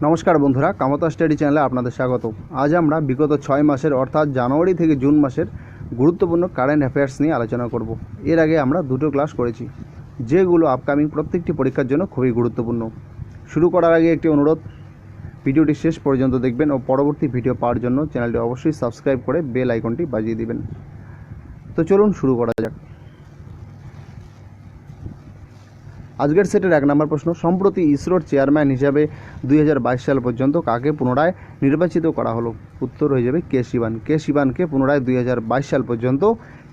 নমস্কার বন্ধুরা, কামতা স্টাডি চ্যানেলে আপনাদের স্বাগত। আজ আমরা বিগত 6 মাসের অর্থাৎ জানুয়ারি থেকে জুন মাসের গুরুত্বপূর্ণ কারেন্ট অ্যাফেয়ার্স নিয়ে আলোচনা করব। এর আগে আমরা দুটো ক্লাস করেছি, যেগুলো আপকামিং প্রত্যেকটি পরীক্ষার জন্য খুবই গুরুত্বপূর্ণ। শুরু করার আগে একটি অনুরোধ, ভিডিওটি শেষ পর্যন্ত দেখবেন ও পরবর্তী ভিডিও পাওয়ার জন্য চ্যানেলটি অবশ্যই সাবস্ক্রাইব করে বেল আইকনটি বাজিয়ে দিবেন। তো চলুন শুরু করা যাক। আজকের সেটের 1 নম্বর প্রশ্ন, সম্প্রতি ইসরোর চেয়ারম্যান হিসাবে 2022 সাল পর্যন্ত কাকে পুনরায় নির্বাচিত করা হলো? উত্তর হয়ে যাবে কে শিবান। কে শিবানকে পুনরায় 2022 সাল পর্যন্ত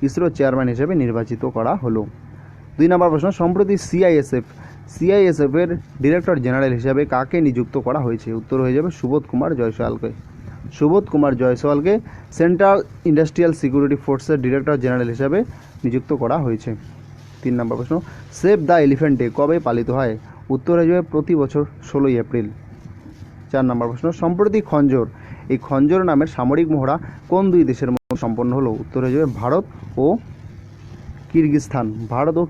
ইসরোর চেয়ারম্যান হিসেবে নির্বাচিত করা হলো। 2 নম্বর প্রশ্ন, সম্প্রতি সিআইএসএফ এর ডিরেক্টর জেনারেল হিসাবে কাকে নিযুক্ত করা হয়েছে? উত্তর হয়ে যাবে সুবোধ কুমার জয়সওয়ালকে। সুবোধ কুমার জয়সওয়ালকে সেন্ট্রাল ইন্ডাস্ট্রিয়াল সিকিউরিটি ফোর্সের ডিরেক্টর জেনারেল হিসাবে নিযুক্ত করা হয়েছে। 3 নম্বর প্রশ্ন, সেভ দ্য এলিফ্যান্ট ডে কবে পালিত হয়? উত্তর হয়ে যাবে প্রতি বছর 16ই এপ্রিল। 4 নম্বর প্রশ্ন, সম্প্রতি খঞ্জর, এই খঞ্জর নামের সামরিক মহড়া কোন দুই দেশের মধ্যে সম্পন্ন হলো? উত্তর হয়ে যাবে ভারত ও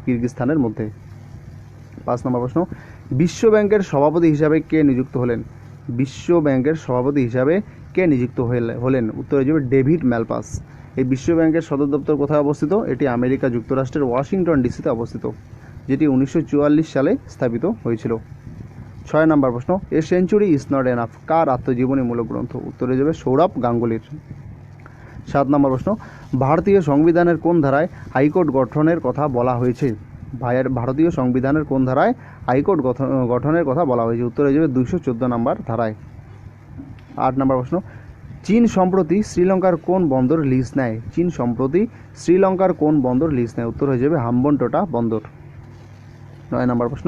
কিরগিজস্তানের মধ্যে। 5 নম্বর প্রশ্ন, বিশ্ব ব্যাংকের সভাপতি হিসাবে কে নিযুক্ত হলেন? বিশ্ব ব্যাংকের সভাপতি হিসাবে কে নিযুক্ত হলেন? উত্তর হয়ে যাবে ডেভিড ম্যালপাস। এই বিশ্ব ব্যাংকের সদর দপ্তর কোথায় অবস্থিত? এটি আমেরিকা যুক্তরাষ্ট্রের ওয়াশিংটন ডিসিতে অবস্থিত, যেটি 1944 সালে স্থাপিত হয়েছিল। 6 নম্বর প্রশ্ন, a century is not enough কার আত্মজীবনীমূলক গ্রন্থ? উত্তর হয়ে যাবে সৌরভ গাঙ্গুলির। 7 নম্বর প্রশ্ন, ভারতীয় সংবিধানের কোন ধারায় হাইকোর্ট গঠনের কথা বলা হয়েছে? ভারতীয় সংবিধানের কোন ধারায় হাইকোর্ট গঠনের কথা বলা হয়েছে? উত্তর হয়ে যাবে 214 নম্বর ধারায়। 8 নম্বর প্রশ্ন, চীন সম্প্রতি শ্রীলঙ্কার কোন বন্দর লিজ নেয়? চীন সম্প্রতি শ্রীলঙ্কার কোন বন্দর লিজ নেয়? উত্তর হয়ে যাবে হাম্বনটোটা বন্দর। 9 নম্বর প্রশ্ন,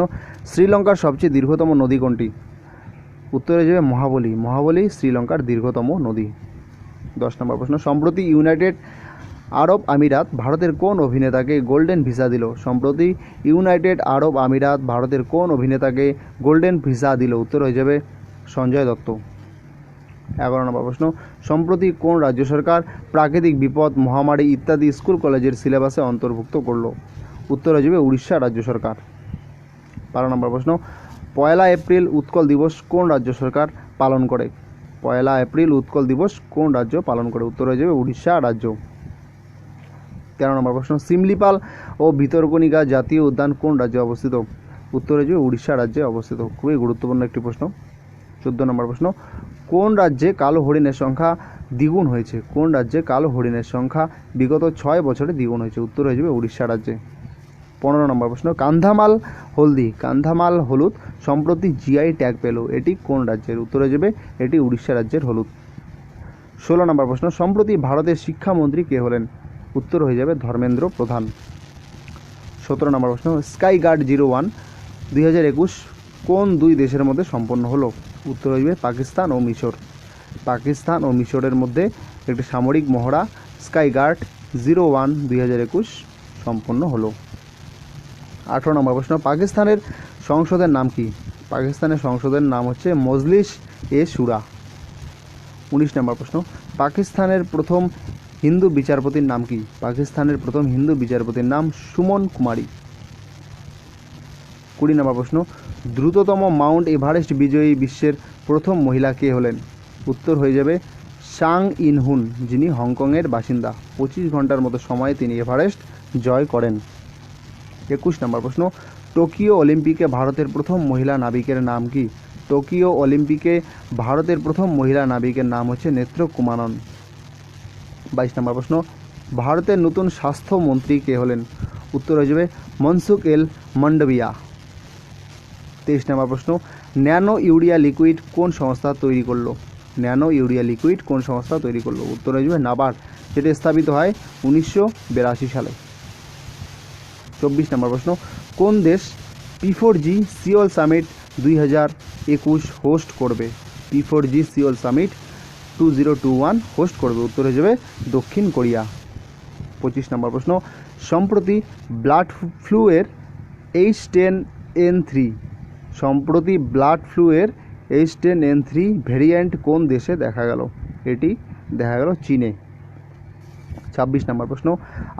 শ্রীলঙ্কার সবচেয়ে দীর্ঘতম নদী কোনটি? উত্তর হয়ে যাবে মহাবলী। মহাবলী শ্রীলঙ্কার দীর্ঘতম নদী। 10 নম্বর প্রশ্ন, সম্প্রতি ইউনাইটেড আরব আমিরাত ভারতের কোন অভিনেতাকে গোল্ডেন ভিসা দিল? সম্প্রতি ইউনাইটেড আরব আমিরাত ভারতের কোন অভিনেতাকে গোল্ডেন ভিসা দিল? উত্তর হয়ে যাবে সঞ্জয় দত্ত। 11 নম্বর প্রশ্ন, সম্প্রতি কোন রাজ্য সরকার প্রাকৃতিক বিপদ, মহামারী ইত্যাদি স্কুল কলেজের সিলেবাসে অন্তর্ভুক্ত করলো? উত্তর হয়ে যাবে উড়িষ্যা রাজ্য সরকার। 12 নম্বর প্রশ্ন, 1 এপ্রিল উৎকল দিবস কোন রাজ্য সরকার পালন করে? 1 এপ্রিল উৎকল দিবস কোন রাজ্য পালন করে? উত্তর হয়ে যাবে উড়িষ্যা রাজ্য। 13 নম্বর প্রশ্ন, সিমলিপাল ও ভিতরকণিকা জাতীয় উদ্যান কোন রাজ্যে অবস্থিত? উত্তর হয়ে যাবে উড়িষ্যা রাজ্যে অবস্থিত। খুবই গুরুত্বপূর্ণ একটি প্রশ্ন। 14 নম্বর প্রশ্ন, কোন রাজ্যে কালো হরিণের সংখ্যা দ্বিগুণ হয়েছে? কোন রাজ্যে কালো হরিণের সংখ্যা বিগত 6 বছরে দ্বিগুণ হয়েছে? উত্তর হয়ে যাবে উড়িষ্যা রাজ্যে। 15 নম্বর প্রশ্ন, কান্ধামাল হলুদ সম্প্রতি জিআই ট্যাগ পেল, এটি কোন রাজ্যের? উত্তর হয়ে যাবে এটি উড়িষ্যা রাজ্যের হলুদ। 16 নম্বর প্রশ্ন, সম্প্রতি ভারতের শিক্ষামন্ত্রী কে হলেন? উত্তর হয়ে যাবে ধর্মেন্দ্র প্রধান। 17 নম্বর প্রশ্ন, স্কাই গার্ড 01 2021 কোন দুই দেশের মধ্যে সম্পন্ন হলো? উত্তর হয়ে যাবে পাকিস্তান ও মিশর। পাকিস্তান ও মিশরের মধ্যে একটি সামরিক মহড়া স্কাই গার্ড 01 2021 সম্পন্ন হলো। 18 নম্বর প্রশ্ন, পাকিস্তানের সংসদের নাম কি? পাকিস্তানের সংসদের নাম হচ্ছে মজলিস এ শুরা। 19 নম্বর প্রশ্ন, পাকিস্তানের প্রথম হিন্দু বিচারপতির নাম কি? পাকিস্তানের প্রথম হিন্দু বিচারপতির নাম সুমন কুমারী। 20 নম্বর প্রশ্ন, দ্রুততম মাউন্ট এভারেস্ট বিজয়ী বিশ্বের প্রথম মহিলা কে হলেন? উত্তর হয়ে যাবে সাং ইনহুন, যিনি হংকংয়ের বাসিন্দা। 25 ঘন্টার মতো সময়ে তিনি এভারেস্ট জয় করেন। 21 নম্বর প্রশ্ন, টোকিও অলিম্পিকে ভারতের প্রথম মহিলা নাবিকের নাম কি? টোকিও অলিম্পিকে ভারতের প্রথম মহিলা নাবিকের নাম হচ্ছে নেত্র কুমানন। 22 নম্বর প্রশ্ন, ভারতের নতুন স্বাস্থ্যমন্ত্রী কে হলেন? উত্তর হয়ে যাবে মনসুখ এল মান্ডভিয়া। 23 নম্বর প্রশ্ন, ন্যানো ইউরিয়া লিকুইড কোন সংস্থা তৈরি করলো? ন্যানো ইউরিয়া লিকুইড কোন সংস্থা তৈরি করলো? উত্তর হয়ে যাবে নাবার্ড, যেটি স্থাপিত হয় 1982 সালে। 24 নম্বর প্রশ্ন, কোন দেশ P4G সিওল সামিট 2021 হোস্ট করবে? P4G সিওল সামিট 2021 হোস্ট করবে? উত্তর হয়ে যাবে দক্ষিণ কোরিয়া। 25 নম্বর প্রশ্ন, সম্প্রতি ব্লাড ফ্লুয়ের H10N3 ভেরিয়েন্ট কোন দেশে দেখা গেল? এটি দেখা গেল চীনে। 26 নম্বর প্রশ্ন,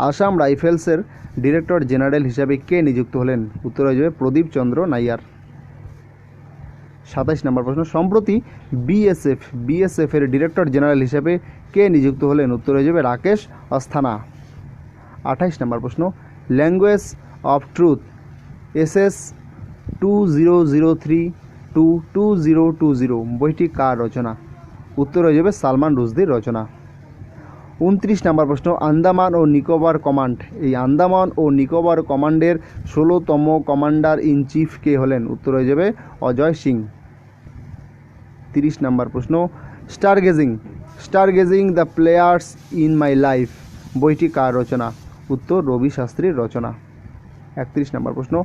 আসাম রাইফেলসের ডিরেক্টর জেনারেল হিসাবে কে নিযুক্ত হলেন? উত্তর হয়ে যাবে প্রদীপ চন্দ্র নাইয়ার। 27 নম্বর প্রশ্ন, সম্প্রতি বিএসএফ এর ডিরেক্টর জেনারেল হিসেবে কে নিযুক্ত হলেন? উত্তর হয়ে যাবে রাকেশ আস্থানা। 28 নম্বর প্রশ্ন, language of truth SS 2003 to 2020 বইটি কার রচনা? উত্তর হয়ে যাবে সালমান রুশদির রচনা। 29 নম্বর প্রশ্ন, আন্দামান ও নিকোবর কমান্ড, এই আন্দামান ও নিকোবর কমান্ডের 16তম কমান্ডার ইন চিফ কে হলেন? উত্তর হয়ে যাবে অজয় সিং। 30 নম্বর প্রশ্ন, star gazing the players in my life বইটি কার রচনা? উত্তর রবি শাস্ত্রীর রচনা। 31 নম্বর প্রশ্ন,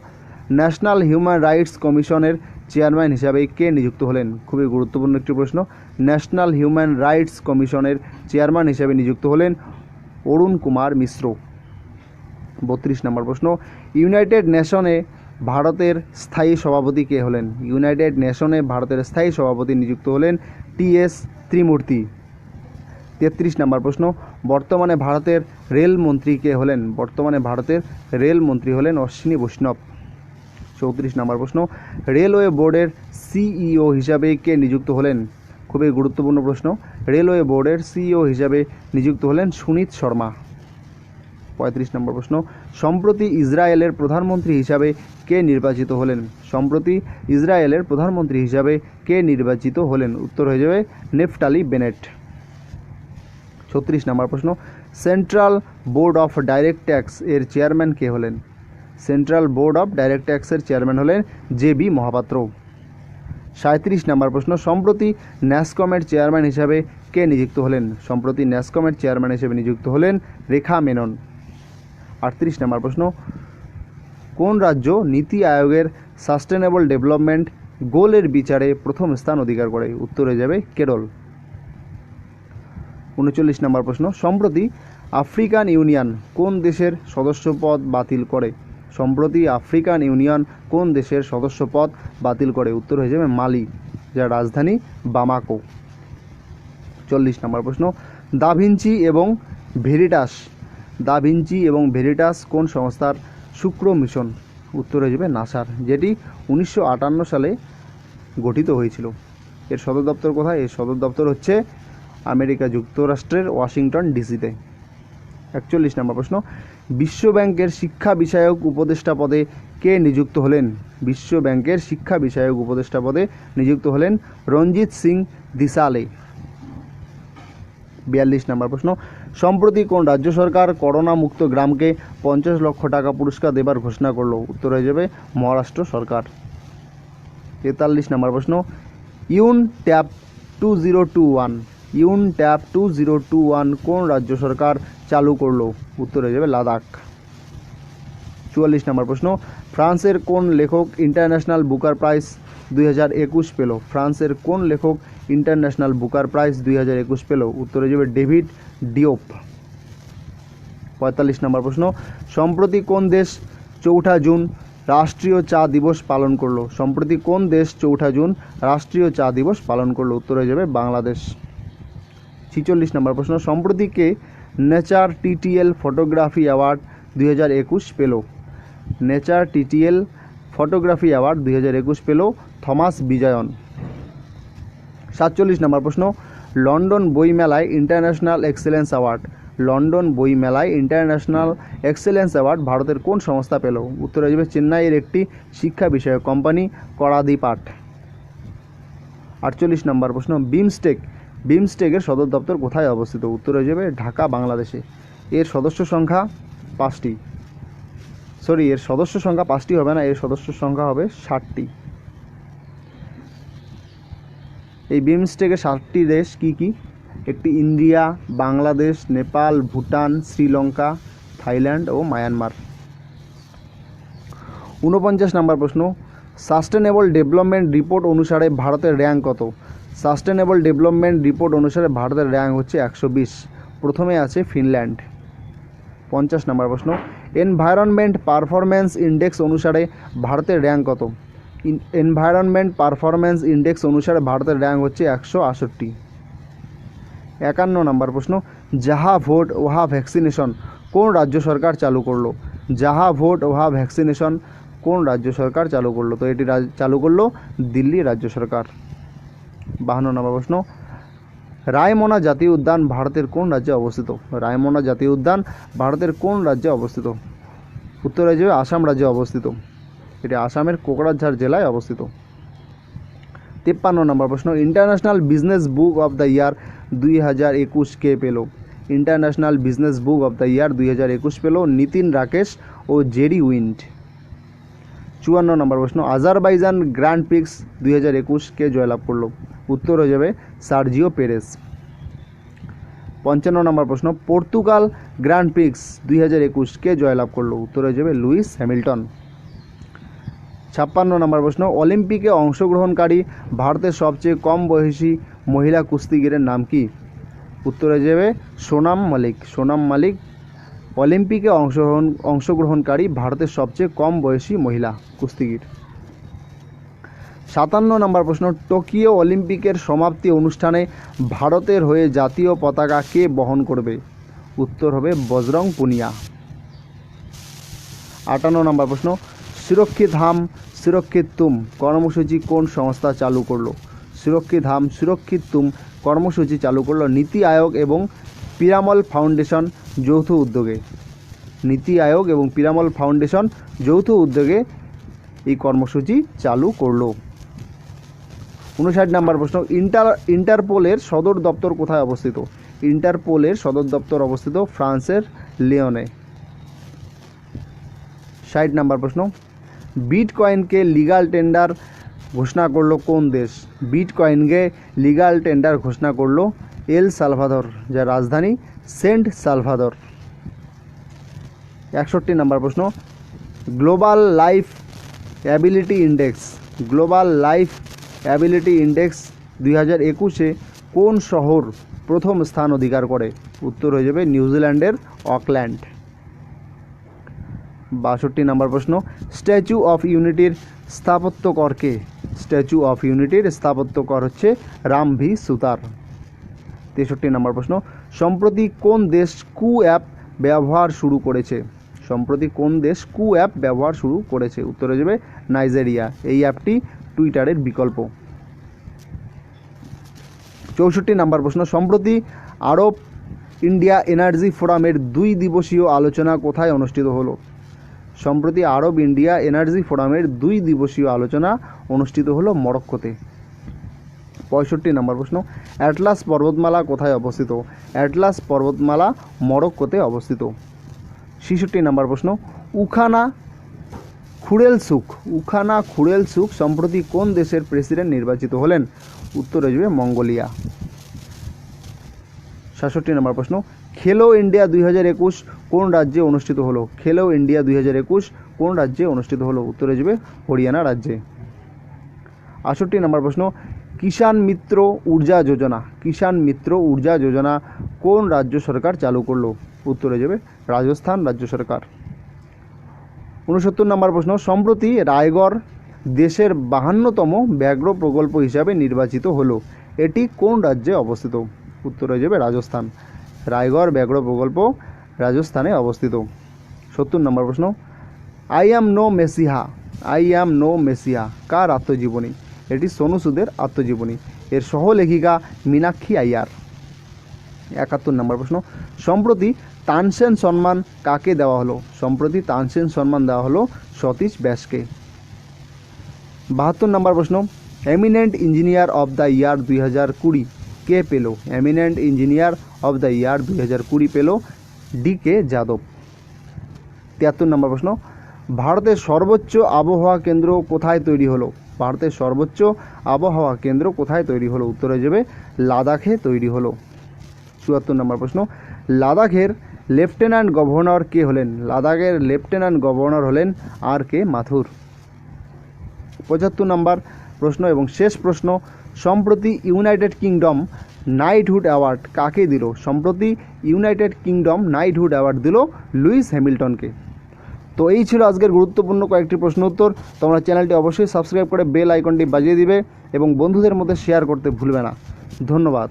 ন্যাশনাল হিউম্যান রাইটস কমিশনের চেয়ারম্যান হিসাবে কে নিযুক্ত হলেন? খুবই গুরুত্বপূর্ণ একটি প্রশ্ন। ন্যাশনাল হিউম্যান রাইটস কমিশনের চেয়ারম্যান হিসাবে নিযুক্ত হলেন অরুণ কুমার মিশ্র। 32 নম্বর প্রশ্ন, ইউনাইটেড নেশনে ভারতের স্থায়ী সভাপতি কে হলেন? ইউনাইটেড নেশনে ভারতের স্থায়ী সভাপতি নিযুক্ত হলেন TS ত্রিমূর্তি। 33 নম্বর প্রশ্ন, বর্তমানে ভারতের রেলমন্ত্রী কে হলেন? বর্তমানে ভারতের রেলমন্ত্রী হলেন অশ্বিনী বৈষ্ণব। 34 নম্বর প্রশ্ন, রেলওয়ে বোর্ডের CEO হিসাবে কে নিযুক্ত হলেন? খুবই গুরুত্বপূর্ণ প্রশ্ন। রেলওয়ে বোর্ডের CEO হিসাবে নিযুক্ত হলেন সুনীত শর্মা। 35 নম্বর প্রশ্ন, সম্প্রতি ইসরায়েলের প্রধানমন্ত্রী হিসাবে কে নির্বাচিত হলেন? সম্প্রতি ইসরায়েলের প্রধানমন্ত্রী হিসাবে কে নির্বাচিত হলেন? উত্তর হয়ে যাবে নেফটালি বেনেট। 36 নম্বর প্রশ্ন, central board of direct tax এর চেয়ারম্যান কে হলেন? সেন্ট্রাল বোর্ড অফ ডাইরেক্ট ট্যাক্সের চেয়ারম্যান হলেন JB মহাপাত্র। 37 নম্বর প্রশ্ন, সম্প্রতি ন্যাসকমের চেয়ারম্যান হিসাবে কে নিযুক্ত হলেন? সম্প্রতি ন্যাসকমের চেয়ারম্যান হিসেবে নিযুক্ত হলেন রেখা মেনন। 38 নম্বর প্রশ্ন, কোন রাজ্য নীতি আয়োগের সাস্টেনেবল ডেভেলপমেন্ট গোলের বিচারে প্রথম স্থান অধিকার করে? উত্তর হয়ে যাবে কেরল। 39 নম্বর প্রশ্ন, সম্প্রতি আফ্রিকান ইউনিয়ন কোন দেশের সদস্যপদ বাতিল করে? সম্প্রতি আফ্রিকান ইউনিয়ন কোন দেশের সদস্যপদ বাতিল করে? উত্তর হয়ে যাবে মালি, যার রাজধানী বামাকো। 40 নম্বর প্রশ্ন, দা ভিঞ্চি এবং ভেরিটাস কোন সংস্থার শুক্র মিশন? উত্তর হয়ে যাবে নাসার, যেটি 1958 সালে গঠিত হয়েছিল। এর সদর দপ্তর কোথায়? এর সদর দপ্তর হচ্ছে আমেরিকা যুক্তরাষ্ট্রের ওয়াশিংটন ডিসিতে। 41 নম্বর প্রশ্ন, বিশ্ব ব্যাংকের শিক্ষা বিষয়ক উপদেষ্টা পদে কে নিযুক্ত হলেন? বিশ্ব ব্যাংকের শিক্ষা বিষয়ক উপদেষ্টা পদে নিযুক্ত হলেন রঞ্জিত সিং দিসালে। 42 নম্বর প্রশ্ন, সম্প্রতি কোন রাজ্য সরকার করোনা মুক্ত গ্রামকে 50 লক্ষ টাকা পুরস্কার দেবার ঘোষণা করলো? উত্তর হয়ে যাবে মহারাষ্ট্র সরকার। 43 নম্বর প্রশ্ন, ইউন ট্যাপ 2021 কোন রাজ্য সরকার চালু করলো? উত্তর হয়ে যাবে লাদাখ। 44 নম্বর প্রশ্ন, ফ্রান্সের কোন লেখক ইন্টারন্যাশনাল বুকার প্রাইজ 2021 পেল? ফ্রান্সের কোন লেখক ইন্টারন্যাশনাল বুকার প্রাইজ 2021 পেল? উত্তর হয়ে যাবে ডেভিড ডিওপ। 45 নম্বর প্রশ্ন, সম্প্রতি কোন দেশ 4 জুন রাষ্ট্রীয় চা দিবস পালন করলো? সম্প্রতি কোন দেশ 4 জুন রাষ্ট্রীয় চা দিবস পালন করলো? উত্তর হয়ে যাবে বাংলাদেশ। 46 নম্বর প্রশ্ন, সম্প্রতি কে নেচার TTL ফটোগ্রাফি অ্যাওয়ার্ড 2021 পেল? নেচার TTL ফটোগ্রাফি অ্যাওয়ার্ড 2021 পেল থমাস বিজয়ন। 47 নম্বর প্রশ্ন, লন্ডন বইমেলায় ইন্টারন্যাশনাল এক্সেলেন্স অ্যাওয়ার্ড ভারতের কোন সংস্থা পেল? উত্তর হয়ে যাবে চেন্নাইয়ের একটি শিক্ষা বিষয়ক কোম্পানি করাদি পাঠ। 48 নম্বর প্রশ্ন, বিমস্টেকের সদর দপ্তর কোথায় অবস্থিত? উত্তর হয়ে যাবে ঢাকা, বাংলাদেশে। এর সদস্য সংখ্যা 5টি। এর সদস্য সংখ্যা 5টি হবে না, এর সদস্য সংখ্যা হবে 60টি। এই বিমস্টেকের 7টি দেশ কি কি? একটি ইন্ডিয়া, বাংলাদেশ, নেপাল, ভুটান, শ্রীলঙ্কা, থাইল্যান্ড ও মায়ানমার। 49 নম্বর প্রশ্ন, সাস্টেনেবল ডেভেলপমেন্ট রিপোর্ট অনুসারে ভারতের র্যাঙ্ক কত? সাস্টেনেবল ডেভেলপমেন্ট রিপোর্ট অনুসারে ভারতের র্যাঙ্ক হচ্ছে 120, প্রথমে আছে ফিনল্যান্ড। 50 নম্বর প্রশ্ন, এনভায়রনমেন্ট পারফরম্যান্স ইন্ডেক্স অনুসারে ভারতের র্যাঙ্ক কত? এনভায়রনমেন্ট পারফরম্যান্স ইন্ডেক্স অনুসারে ভারতের র্যাঙ্ক হচ্ছে 168। 51 নম্বর প্রশ্ন, যাহা ভোট ওহা ভ্যাকসিনেশন কোন রাজ্য সরকার চালু করলো? যাহা ভোট ওহা ভ্যাকসিনেশন কোন রাজ্য সরকার চালু করলো? তো এটি চালু করলো দিল্লি রাজ্য সরকার। 52 নম্বর প্রশ্ন, রায়মনা জাতীয় উদ্যান ভারতের কোন রাজ্যে অবস্থিত? রায়মনা জাতীয় উদ্যান ভারতের কোন রাজ্যে অবস্থিত? উত্তর হয়ে যাবে আসাম রাজ্যে অবস্থিত। এটি আসামের কোকরাঝাড় জেলায় অবস্থিত। 53 নম্বর প্রশ্ন, international business book of the ইয়ার 2021 কে পেল? International business book of the ইয়ার 2021 পেল নিতিন রাকেশ ও জেরি উইন্ড। 54 নম্বর প্রশ্ন, আজারবাইজান গ্র্যান্ড প্রিক্স 2021 কে জয়লাভ করলো? উত্তর হয়ে যাবে সার্জিও পেরেস। 55 নম্বর প্রশ্ন, পর্তুগাল গ্র্যান্ড প্রিক্স 2021 কে জয়লাভ করলো? উত্তর হয়ে যাবে লুইস হ্যামিল্টন। 56 নম্বর প্রশ্ন, অলিম্পিকে অংশগ্রহণকারী ভারতের সবচেয়ে কম বয়সী মহিলা কুস্তিগিরের নাম কি? উত্তর হয়ে যাবে সোনাম মালিক। সোনাম মালিক অলিম্পিকে অংশগ্রহণকারী ভারতের সবচেয়ে কম বয়সী মহিলা কুস্তিগির। 57 নম্বর প্রশ্ন, টোকিও অলিম্পিকের সমাপ্তি অনুষ্ঠানে ভারতের হয়ে জাতীয় পতাকা কে বহন করবে? উত্তর হবে বজরং পুনিয়া। 58 নম্বর প্রশ্ন, সুরক্ষিত হাম সুরক্ষিত তুম কর্মসূচি কোন সংস্থা চালু করলো? সুরক্ষিত হাম সুরক্ষিত তুম কর্মসূচি চালু করলো নীতি আয়োগ এবং পিরামল ফাউন্ডেশন যৌথ উদ্যোগে। নীতি আয়োগ এবং পিরামল ফাউন্ডেশন যৌথ উদ্যোগে এই কর্মসূচি চালু করলো। 59 নম্বর প্রশ্ন, ইন্টারপোলের সদর দপ্তর কোথায় অবস্থিত? ইন্টারপোলের সদর দপ্তর অবস্থিত ফ্রান্সের লিওনে। 60 নম্বর প্রশ্ন, বিটকয়েনকে লিগ্যাল টেন্ডার ঘোষণা করলো কোন দেশ? বিটকয়েনকে লিগ্যাল টেন্ডার ঘোষণা করলো এল সালভাদর, যার রাজধানী সেন্ট সালভাদর। 61 নম্বর প্রশ্ন, গ্লোবাল লাইফ অ্যাবিলিটি ইন্ডেক্স 2021 কোন শহর প্রথম স্থান অধিকার করে? উত্তর হয়ে যাবে নিউজিল্যান্ডের অকল্যান্ড। 62 নম্বর প্রশ্ন, স্ট্যাচু অফ ইউনিটির স্থাপত্যকর কে? স্ট্যাচু অফ ইউনিটির স্থাপত্যকর হচ্ছে রাম ভি সুতার। 63 নম্বর প্রশ্ন, সম্প্রতি কোন দেশ কু অ্যাপ ব্যবহার শুরু করেছে? সম্প্রতি কোন দেশ কু অ্যাপ ব্যবহার শুরু করেছে? উত্তর হয়ে যাবে নাইজেরিয়া। এই অ্যাপটি টুইটারের বিকল্প। 64 নম্বর প্রশ্ন, সম্প্রতি আরব ইন্ডিয়া এনার্জি ফোরামের 2 দিবসীয় আলোচনা কোথায় অনুষ্ঠিত হলো? সম্প্রতি আরব ইন্ডিয়া এনার্জি ফোরামের 2 দিবসীয় আলোচনা অনুষ্ঠিত হলো মরক্কোতে। 65 নম্বর প্রশ্ন, অ্যাটলাস পর্বতমালা কোথায় অবস্থিত? অ্যাটলাস পর্বতমালা মরক্কোতে অবস্থিত। 66 নম্বর প্রশ্ন, উখানা খুরেলসুখ সম্প্রতি কোন দেশের প্রেসিডেন্ট নির্বাচিত হলেন? উত্তর হয়ে যাবে মঙ্গোলিয়া। 67 নম্বর প্রশ্ন, খেলো ইন্ডিয়া 2021 কোন রাজ্যে অনুষ্ঠিত হলো? খেলো ইন্ডিয়া 2021 কোন রাজ্যে অনুষ্ঠিত হলো? উত্তর হয়ে যাবে হরিয়ানা রাজ্যে। 68 নম্বর প্রশ্ন, কিষাণ মিত্র ঊর্জা যোজনা কোন রাজ্য সরকার চালু করলো? উত্তর হয়ে যাবে রাজস্থান রাজ্য সরকার। 69 নম্বর প্রশ্ন, সম্প্রতি রায়গড় দেশের 52তম ব্যাঘ্র প্রকল্প হিসাবে নির্বাচিত হলো। এটি কোন রাজ্যে অবস্থিত? উত্তর হয়ে যাবে রাজস্থান। রায়গড় ব্যাঘ্র প্রকল্প রাজস্থানে অবস্থিত। 70 নম্বর প্রশ্ন, আই অ্যাম নো মেসিহা কার আত্মজীবনী? এটি সোনু সুদের আত্মজীবনী। এর সহলেখিকা মীনাক্ষী আইয়ার। 71 নম্বর প্রশ্ন, সম্প্রতি তানসেন সম্মান কাকে দেওয়া হলো? সম্প্রতি তানসেন সম্মান দেওয়া হলো সতীশ ব্যাসকে। 72 নম্বর প্রশ্ন, eminent engineer of the year 2020 কে পেল? Eminent engineer of the year 2020 পেল DK যাদব। 73 নম্বর প্রশ্ন, ভারতের সর্বোচ্চ আবহাওয়া কেন্দ্র কোথায় তৈরি হলো? ভারতের সর্বোচ্চ আবহাওয়া কেন্দ্র কোথায় তৈরি হলো? উত্তর হয়ে যাবে লাদাখে তৈরি হলো। 74 নম্বর প্রশ্ন, লাদাখের লেফটেন্যান্ট গভর্নর কে হলেন? লাদাখের লেফটেন্যান্ট গভর্নর হলেন RK মাথুর। 75 নম্বর প্রশ্ন এবং শেষ প্রশ্ন, সম্প্রতি ইউনাইটেড কিংডম নাইটহুড অ্যাওয়ার্ড কাকে দিল? সম্প্রতি ইউনাইটেড কিংডম নাইটহুড অ্যাওয়ার্ড দিল লুইস হ্যামিল্টনকে। তো এই ছিল আজকের গুরুত্বপূর্ণ কয়েকটি প্রশ্ন উত্তর। তোমরা চ্যানেলটি অবশ্যই সাবস্ক্রাইব করে বেল আইকনটি বাজিয়ে দিবে এবং বন্ধুদের মধ্যে শেয়ার করতে ভুলবে না। ধন্যবাদ।